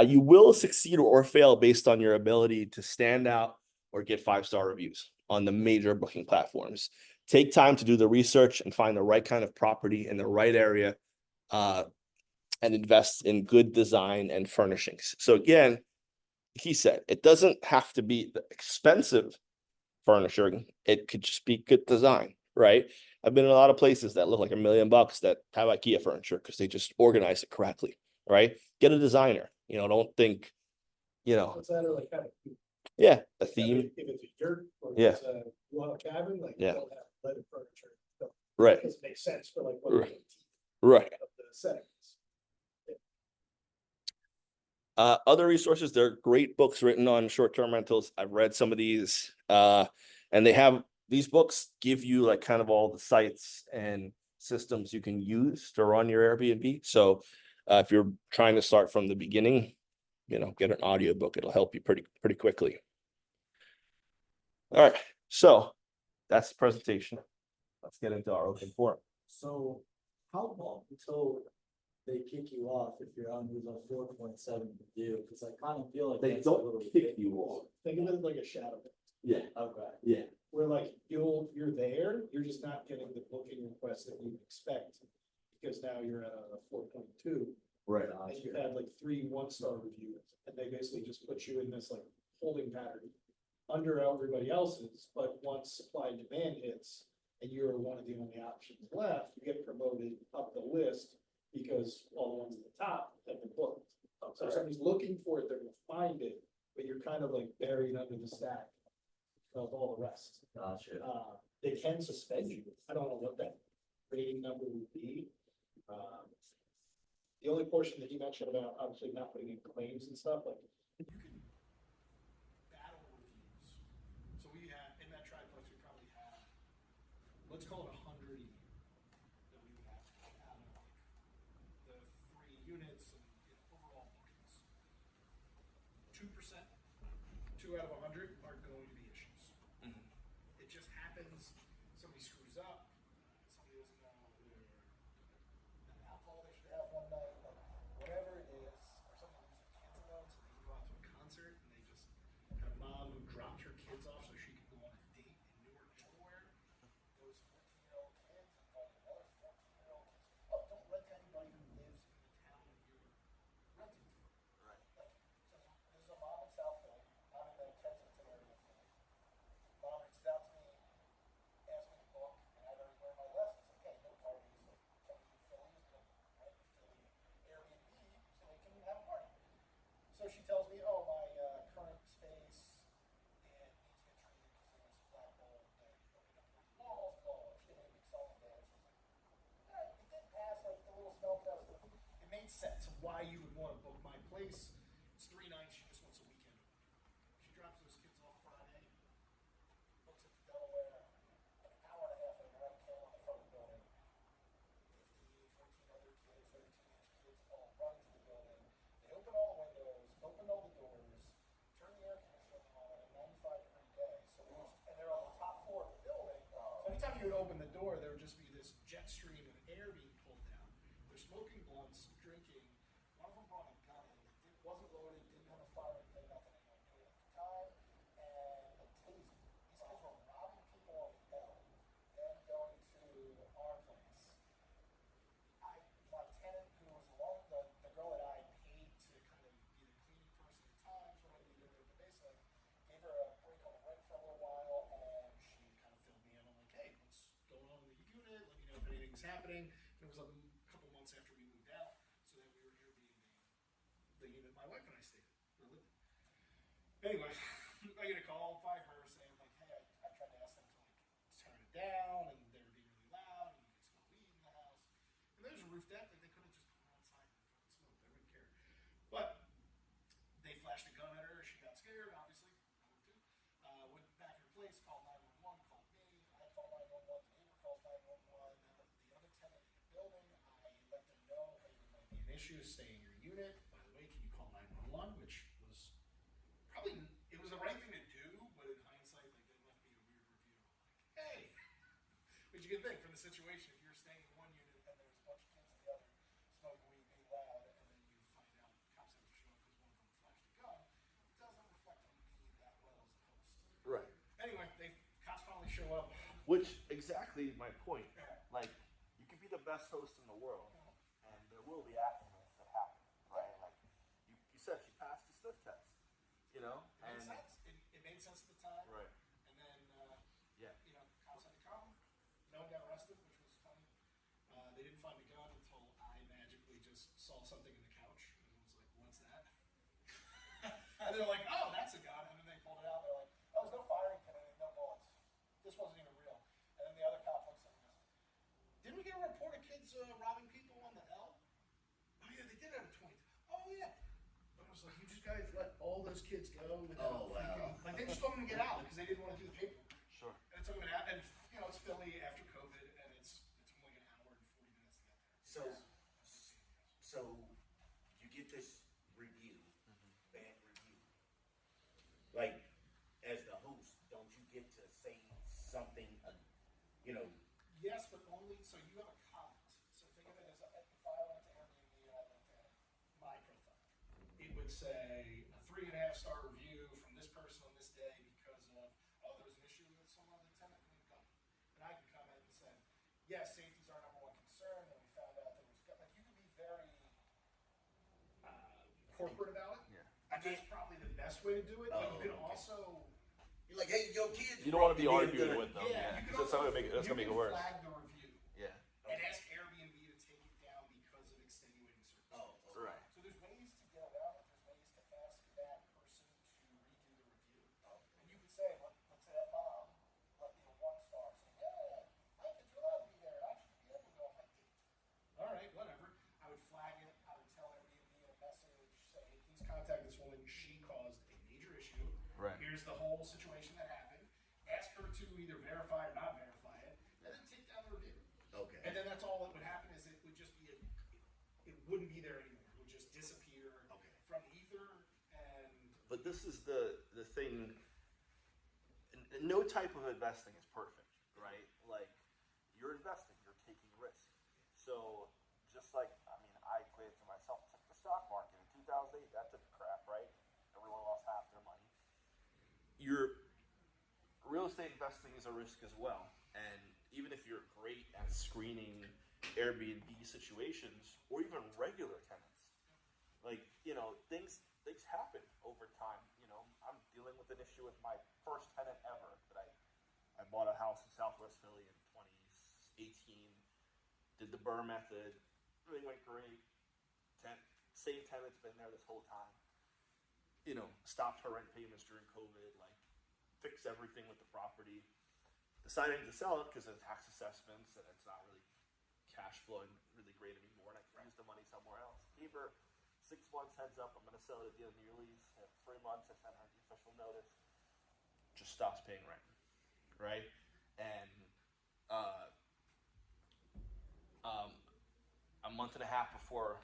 You will succeed or fail based on your ability to stand out or get 5-star reviews on the major booking platforms. Take time to do the research and find the right kind of property in the right area, and invest in good design and furnishings. So again, he said, it doesn't have to be the expensive furnishing. It could just be good design, right? I've been in a lot of places that look like $1 million that have IKEA furniture because they just organize it correctly, right? Get a designer, don't think, What's that, or like, kind of, yeah, a theme. if it's a yurt or Yeah. it's a log cabin, like, you Yeah. don't have leather furniture. So Right. it doesn't make sense for like what Right. the Right. of the settings. Other resources, there are great books written on short-term rentals. I've read some of these, and these books give you like kind of all the sites and systems you can use to run your Airbnb. So if you're trying to start from the beginning, get an audiobook. It'll help you pretty quickly. All right, so that's the presentation. Let's get into our open forum. So how long until they kick you off if you're under the 4.7 review? Because I kind of feel like They that's a don't little kick you off. Think of it like a shadow, Yeah, Okay. yeah. where like you're there, you're just not getting the booking request that you expect. Because now you're at a 4.2. Right. And you had like 3 1-star reviews, and they basically just put you in this like holding pattern under everybody else's, but once supply and demand hits, and you're one of the only options left, you get promoted up the list because all the ones at the top have been booked. So if somebody's looking for it, they're gonna find it, but you're kind of like buried under the stack of all the rest. Gotcha. They can suspend you. I don't know what that rating number would be. The only portion that he mentioned about obviously not putting in claims and stuff, like you can battle reviews. So we have, in that triplex, we probably have, let's call it 100 that we would have out of like the 3 units and overall bookings. 2%, 2 out of 100 are going to be issues. It just happens, somebody screws up, somebody doesn't know their alcohol they should have one night, like whatever it is, or somebody loses kids alone, so they can go out to a concert and they just had a mom who dropped her kids off so she could go on a date in Newark, Delaware. Those 14-year-old kids invited another 14-year-old kids. Oh, don't rent to anybody who lives in the town that you're renting to. Right. Like, so there's a mom in South Philly, I'm in the Kensington area of Philly. Mom reaches out to me, asks me to book, and I already learned my lessons. Okay, no parties, like somebody in Philly is gonna rent a Philly Airbnb so they can have a party. So she tells me, oh, my current space and needs to get treated because there was black mold that opened up the walls, blah, blah. She made a big song and dance. All right, it did pass like the little smell test. It made sense of why you would want to book my place. It's 3 nights, she just wants a weekend. She drops those kids off Friday, looks at the Delaware, an hour and a half later, I kill on the front of the building. 15, 14 other kids, 13 teenage kids all run to the building. They open all the windows, open all the doors, turn the air conditioning on a 95-degree day. So and they're on the top floor smoking blunts, drinking. One of them brought a gun in. It wasn't loaded, didn't have a firing pin, nothing. Anyone knew it at the time. And a taser. These kids were robbing people on the L, then going to our place. My tenant, who was the girl that I paid to kind of be the cleaning person at times when I needed her, but basically gave her a break on the rent for a little while, and she kind of filled me in on like, hey, what's going on in the unit? Let me know if anything's happening. And it was a couple months after we moved out, so then we were Airbnb the unit my wife and I stayed in. Anyway, I get a call by her saying like, hey, I tried to ask them to like turn it down, and they were being really loud, and you could smell weed in the house. And there's a roof deck, like they could have just gone outside and fucking smoked. I wouldn't care. But they flashed a gun at her. She got scared, obviously. I would too. Went back to her place, called 911, called me. I called 911. The neighbor calls 911. The other tenant in the building, I let them know, hey, there might be an issue. Stay in your unit. By the way, can you call 911? Which was probably, it was the right thing to do, but in hindsight, like they left me a weird review. Like, hey, but you can think from the situation, if you're staying in one unit and there's a bunch of kids in the other smoking weed, being loud, and then you find out cops have to show up because one of them flashed a gun, it doesn't reflect on me that well as a host. Right. Anyway, cops finally show up. Which exactly my point. Like, you can be the best host in the world, and there will be accidents that happen, right? Like you said, she passed the sniff test, you know, It made sense. It made sense at the time. right. And then, Yeah. you know, cops had to come. No one got arrested, which was funny. They didn't find the gun until I magically just saw something in the couch. And I was like, what's that? And they're like, oh, that's a gun. And then they pulled it out. They're like, oh, there's no firing pin in it, no bullets. This wasn't even real. And then the other cop looks at me and goes, didn't we get a report of kids robbing people on the L? Oh, yeah, they did have a 20. Oh, yeah. I was like, you just guys let all those kids go without thinking. Like, they just told them to get out because they didn't want to do the paper. Sure. And it took them an hour, and you know, it's Philly after COVID, and it's like an hour and 40 minutes to get there. So you get this review, bad review. Like, as the host, don't you get to say something, you know? Yes, but only, so you have a comment. So think of it as, if I went to Airbnb and I looked at my profile, it would say a 3.5-star review from this person on this day because of, oh, there was an issue with some other tenant who got it. And I can comment and say, yes, safety is our #1 concern, and we found out there was, like, you can be very corporate about it. Yeah. And that's probably the best way to do it, but you can okay. also, You're like, hey, yo, kids. You don't want to be and then arguing the- with them, you yeah, can because that's also, gonna make that's gonna make it worse. flag the review Yeah. and ask Airbnb to take it down because of extenuating circumstances. Oh, okay. Right. So there's ways to get around it. There's ways to ask that person to redo the review. And you could say, let's say that mom let me a 1-star, saying, yeah, my kids are allowed to be there, and I should be able to go on my date. All right, whatever. I would flag it. I would tell Airbnb in a message, say, hey, please contact this woman. She caused a major issue. Right. Here's the whole situation that happened. Ask her to either verify or not verify it, and then take down the review. Okay. And then that's all that would happen is it would just be, it wouldn't be there anymore. It would just disappear from the ether, and But this is the thing. No type of investing is perfect, right? Like, you're investing, you're taking risk. So just like, I mean, I equate it to myself. It's like the stock market in 2008. That took a crap, right? Everyone lost half their money. Your real estate investing is a risk as well. And even if you're great at screening Airbnb situations or even regular tenants, like, you know, things happen over time. You know, I'm dealing with an issue with my first tenant ever that I bought a house in Southwest Philly in 2018, did the Burr method, everything went great. Same tenant's been there this whole time. You know, stopped her rent payments during COVID, like fixed everything with the property. Deciding to sell it because of tax assessments and it's not really cash flowing really great anymore, and I can use the money somewhere else. Gave her 6 months heads up, I'm going to sell it at the end of your lease. At 3 months, I sent her the official notice. Just stops paying rent, right? And a month and a half before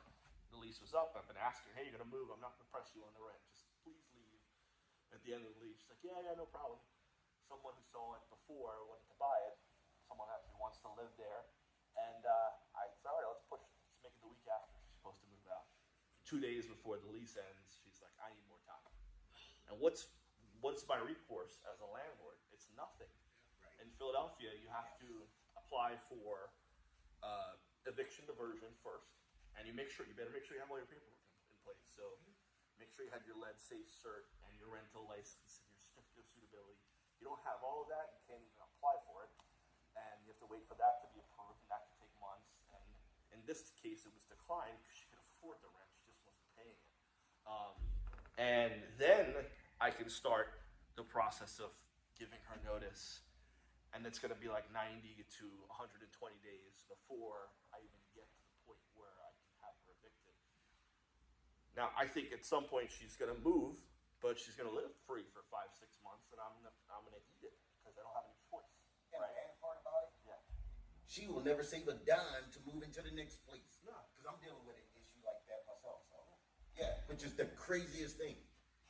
the lease was up, I've been asking her, hey, you're going to move. I'm not going to press you on the rent. Just please leave. At the end of the lease, she's like, yeah, no problem. Someone who saw it before wanted to buy it. Someone actually wants to live there. And I said, all right, let's make it the week 2 days before the lease ends, she's like, I need more time. And what's my recourse as a landlord? It's nothing. In Philadelphia, you have to apply for eviction diversion first, and you better make sure you have all your paperwork in place. So make sure you have your lead safe cert and your rental license and your certificate of suitability. You don't have all of that, you can't even apply for it, and you have to wait for that to be approved, and that could take months. And in this case, it was declined because she could afford the rent, she just wasn't paying it. And then I can start the process of giving her notice, and it's going to be like 90 to 120 days before I even get to the point where I can have her evicted. Now, I think at some point she's going to move, but she's going to live free for 5-6 months, and I'm going to eat it because I don't have any choice. And the bad part about it, Yeah. she will never save a dime to move into the next place. No. Because I'm dealing with an issue like that myself. So, yeah, which is the craziest thing.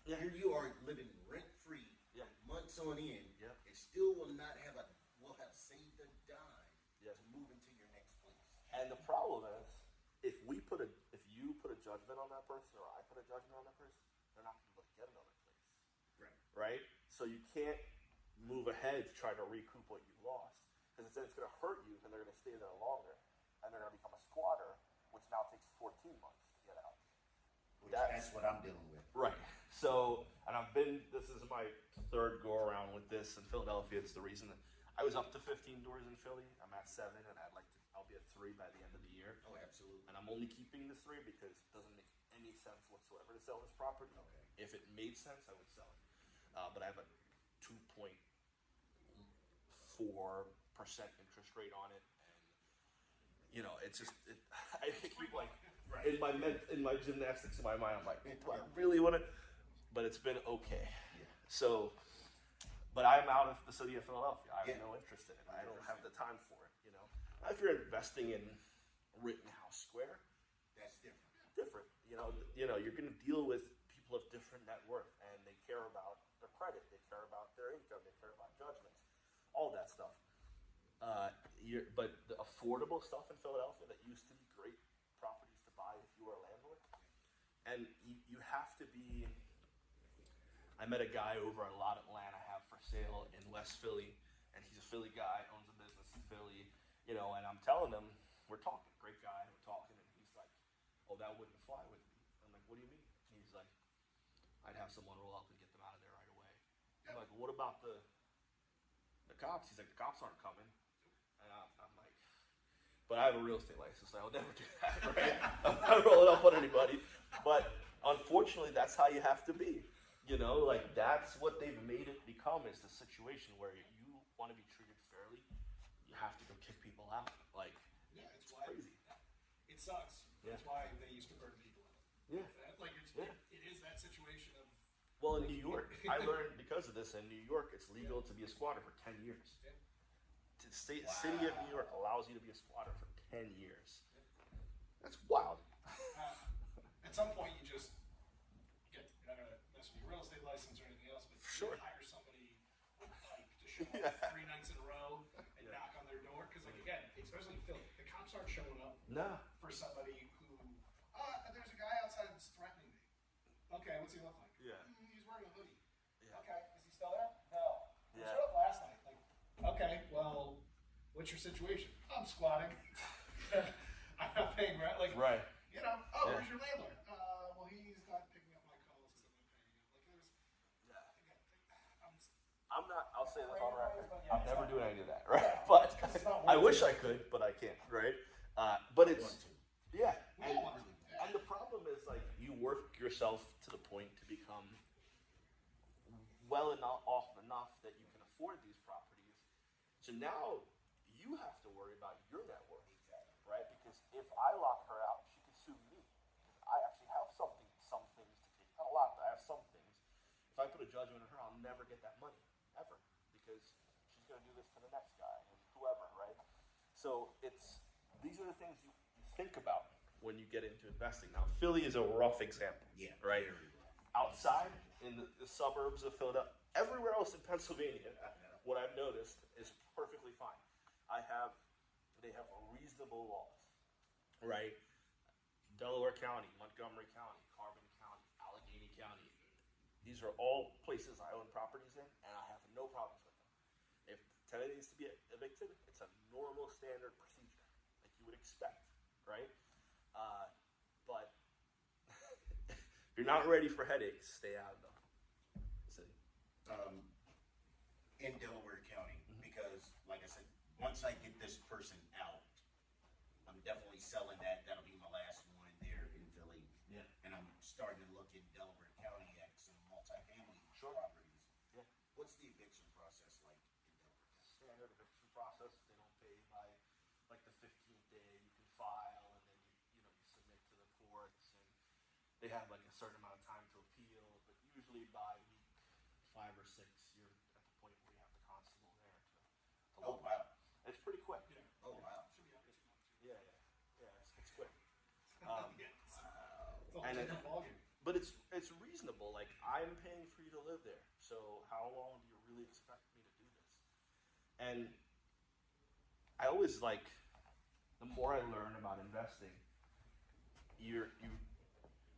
Yeah. Here you are living rent free, Yeah. months on end, Yeah. and still will have saved a dime Yeah. to move into your next place. And the problem is, if you put a judgment on that person, or I put a judgment on that person, they're not going to be able to get another place. Right? So you can't move ahead to try to recoup what you lost, because it's going to hurt you, and they're going to stay there longer, and they're going to become a squatter, which now takes 14 months to get out. That's what I'm dealing with. Right. So, and this is my third go around with this in Philadelphia. It's the reason that I was up to 15 doors in Philly. I'm at 7, and I'll be at 3 by the end of the year. Oh, absolutely. And I'm only keeping the 3 because it doesn't make any sense whatsoever to sell this property. Okay. If it made sense, I would sell it. But I have a 2.4% interest rate on it, and it's just I keep like in my gymnastics in my mind, I'm like, do I really want to? But it's been okay. Yeah. So, but I'm out of the city of Philadelphia. I have Yeah. no interest in it. I don't have the time for it. Now, if you're investing in Rittenhouse Square, That's different. different. You're going to deal with people of different net worth, and they care about their credit, they care about their income, they care about judgments, all that stuff. But the affordable stuff in Philadelphia that used to be great properties to buy if you were a landlord, and you have to be. I met a guy over a lot of land I have for sale in West Philly, and he's a Philly guy, owns a business in Philly, and I'm telling him, we're talking, great guy, we're talking, and he's like, oh, that wouldn't fly with me. I'm like, what do you mean? He's like, I'd have someone roll up and get them out of there right away. I'm like, what about the cops? He's like, the cops aren't coming. And I'm like, but I have a real estate license, so I'll never do that, right? I'm not rolling up on anybody. But unfortunately, that's how you have to be. That's what they've made it become, is the situation where you want to be treated fairly, you have to go kick people out. Yeah, it's crazy. It sucks. Yeah. That's why they used to burn people out. Yeah. It is that situation of. Well, in New York, I learned because of this, in New York, it's legal to be a squatter for 10 years. Yeah. The city of New York allows you to be a squatter for 10 years. That's wild. At some point, you're not going to mess with your real estate license or anything else, but Sure. you hire somebody with a pipe to show up 3 nights in a row and knock on their door. Because, again, especially in Philly, the cops aren't showing up No. for somebody who, there's a guy outside that's threatening me. Okay, what's he look like? Yeah. He's wearing a hoodie. Yeah. Okay, is he still there? No. He Yeah. showed up last night. Okay, well, what's your situation? I'm squatting. I'm not paying rent. Right. Yeah. Where's your landlord? Well, he's not picking up my calls because I'm not paying him. I'm not, I'll say this on record. I'm never doing any of that, right? But I wish I could, but I can't, right? But it's, yeah. We all want to. And the problem is, you work yourself to the point to become well off enough that you can afford these properties. So now you have to worry about your net worth, right? Because if I lock her out, she can sue me. I actually have some things to take. Not a lot, but I have some things. If I put a judgment on her, I'll never get that money, ever. Because she's going to do this to the next guy and whoever, right? So these are the things you think about when you get into investing. Now, Philly is a rough example, right? Outside in the suburbs of Philadelphia, everywhere else in Pennsylvania, what I've noticed is perfectly fine. They have reasonable laws, right? Delaware County, Montgomery County, Carbon County, Allegheny County. These are all places I own properties in, and I have no problems with them. If the tenant needs to be evicted, it's a normal standard procedure, like you would expect, right? But if you're not ready for headaches, stay out of the city. In Delaware County, because like I said, once I get this person out, I'm definitely selling that. That'll be my last one there in Philly. Yeah. And I'm starting to look in Delaware County at some multifamily Sure. properties. Yeah. What's the eviction process like in Delaware County? Standard eviction process. They don't pay by like the 15th day. You can file, and then you submit to the courts, and they have like a certain amount of time to appeal. But usually by week 5 or 6, you're at the point where you have the constable there to Oh, look. wow. It's pretty quick. Yeah. Oh, wow. Should be out this month. Yeah. It's quick. Yeah. It's a whole and different ballgame. But it's reasonable. Like, I'm paying for you to live there, so how long do you really expect me to do this? And I always like, the more I learn about investing,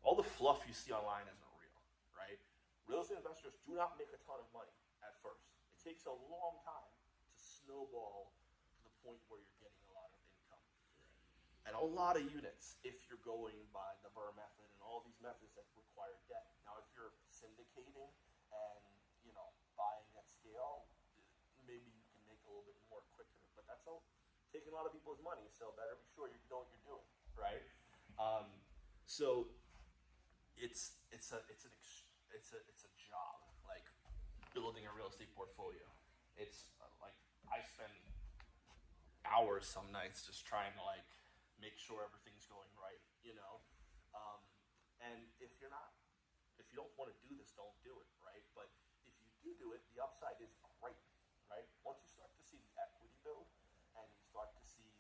all the fluff you see online isn't real, right? Real estate investors do not make a ton of money at first. It takes a long time to snowball to the point where you're getting a lot of income. And a lot of units, if you're going by the Burr method and all these methods that require debt. Now, if you're syndicating and, buying at scale, maybe you can make a little bit more quicker, but that's all taking a lot of people's money, so better be sure you know what you're doing, right? So it's a job, like building a real estate portfolio. It's like I spend hours some nights just trying to like make sure everything's going right, and if you don't want to do this, don't do it, right? But if you do it, the upside is great, right? Once you start to see the equity build and you start to see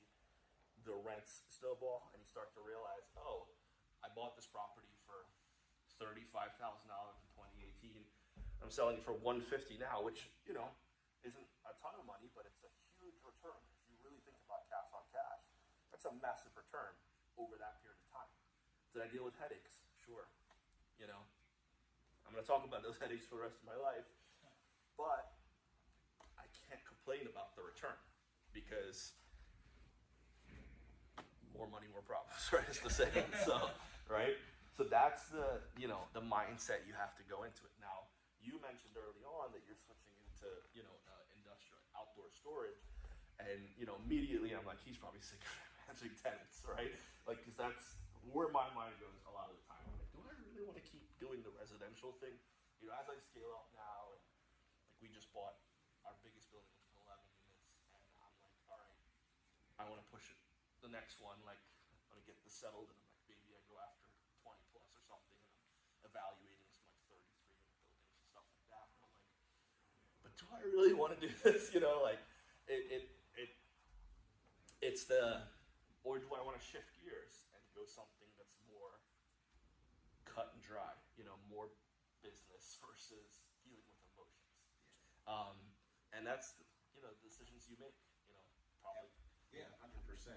the rents snowball and you start to realize, oh, I bought this property for $35,000 in 2018. I'm selling it for $150 now, which, isn't a ton of money, but it's a huge return. If you really think about cash on cash, that's a massive return over that period of time. Did I deal with headaches? Sure. I'm going to talk about those headaches for the rest of my life, but I can't complain about the return because more money, more problems, right? It's the same. So, right? So that's the mindset you have to go into it. Now, you mentioned early on that you're switching into, industrial outdoor storage. And, immediately I'm like, he's probably sick of managing tenants, right? Like, because that's where my mind goes a lot of the time. I'm like, do I really want to keep doing the residential thing? As I scale up now, and like we just bought our biggest building, which is 11 units, and I'm like, all right, I want to push it. The next one, like, I want to get this settled, and I'm like, maybe I go after 20 plus or something, and I'm evaluating some like 33 unit buildings and stuff like that. And I'm like, but do I really want to do this? Like, it's or do I want to shift gears and go something that's more cut and dry, more business versus dealing with emotions. And that's, the decisions you make, probably. Yeah, 100%.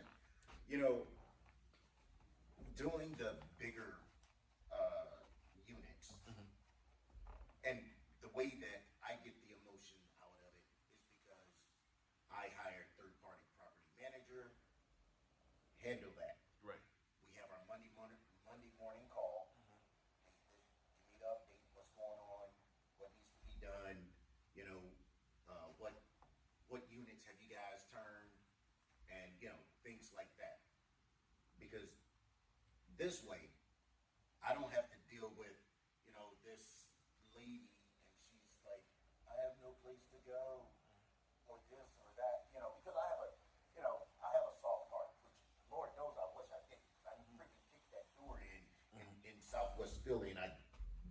Doing the bigger units, and the way that I get the emotion out of it is because I hired third-party property manager, handle that. Right. We have our Monday morning call. Give me the update, what's going on, what needs to be done, what units have you guys turned, and things like that. Because this way, I don't have to deal with this lady and she's like, I have no place to go, or this or that, because I have a soft heart, which Lord knows I wish I didn't, because I freaking kicked that door in Southwest Philly, and I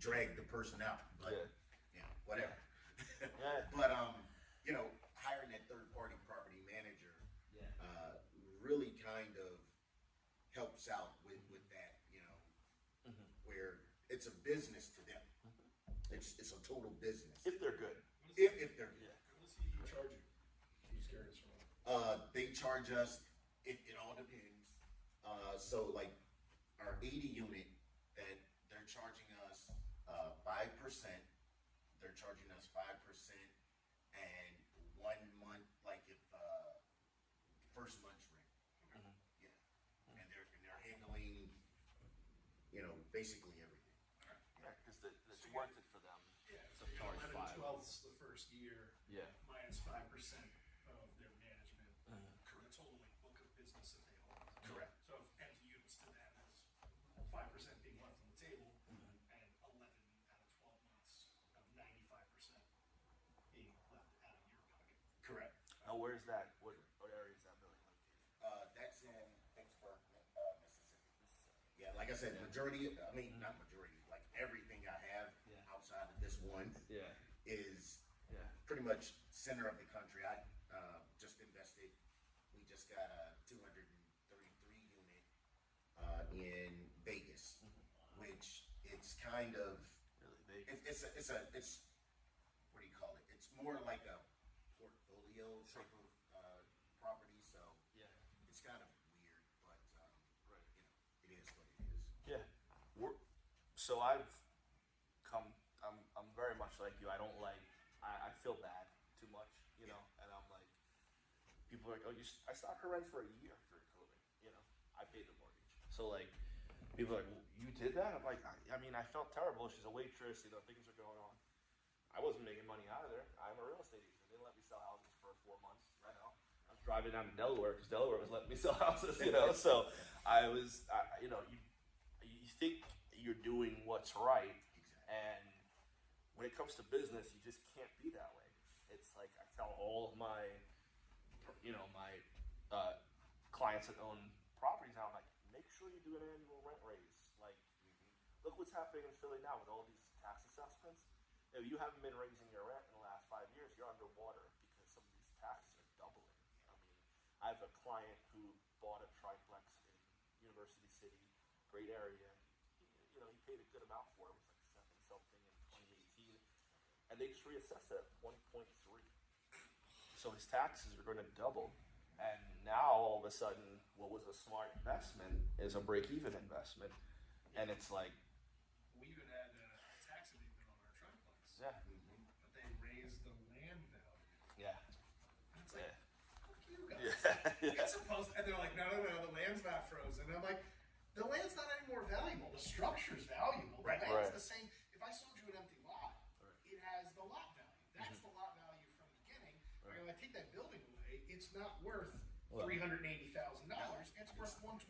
dragged the person out, but whatever. Yeah. But hiring that third-party property manager really kind of helps out with that, where it's a business to them. It's a total business. If they're good. If they're good. What does he charge you? I'm just curious from They charge us, it all depends. So like, our 80 unit that they're charging us 5%. They're charging us 5% and 1 month, like if first month's rent. Yeah, and they're handling, basically everything. Yeah, because it's worth it for them. Yeah, to so you're charge 11/12 the first year. Yeah. Minus 5% of their management, the total like book of business that they hold. Correct. So if empty units to them is 5% being left on the table, and 11 out of 12 months of 95% being left out of your pocket. Correct. Now, where's that? What area is that building located? That's in Vicksburg, Mississippi. Yeah, like I said, not majority, like everything I have outside of this one Yeah. is Yeah. pretty much center of the country. I just invested, we just got a 233 unit in Vegas, which it's kind of, Really big. it's what do you call it? It's more like a portfolio type of property, so Yeah. it's kind of weird, but Right. it is what it is. Yeah. So I've come. I'm very much like you. I don't like. I feel bad too much, and I'm like, people are like, oh, I stopped her rent for a year during COVID. I paid the mortgage. So like, people are like, well, you did that? I'm like, I mean, I felt terrible. She's a waitress. Things are going on. I wasn't making money out of there. I'm a real estate agent. They didn't let me sell houses for 4 months. I was driving down to Delaware because Delaware was letting me sell houses. So I was, you think you're doing what's right, Exactly. and when it comes to business, you just can't be that way. It's like I tell all of my, clients that own properties now, I'm like, make sure you do an annual rent raise. Like, look what's happening in Philly now with all these tax assessments. If you haven't been raising your rent in the last 5 years, you're underwater because some of these taxes are doubling. I mean, I have a client who bought a triplex in University City, great area. He paid a good amount for it. It was like 7 something in 2018, and they just reassessed it at 1.3. So his taxes are going to double, and now all of a sudden, what was a smart investment is a break-even investment, and it's like, We even had a tax abatement on our triplex. yeah, But they raised the land value. yeah, And it's like, yeah. fuck you guys. It's supposed and they're like, no, the land's not frozen. And I'm like, the land's not any more valuable. The structure's valuable. The Right, land's right. the same. If I sold you an empty lot, it has the lot value. That's the lot value from the beginning. Right. If I take that building away, it's not worth $380,000. It's worth $125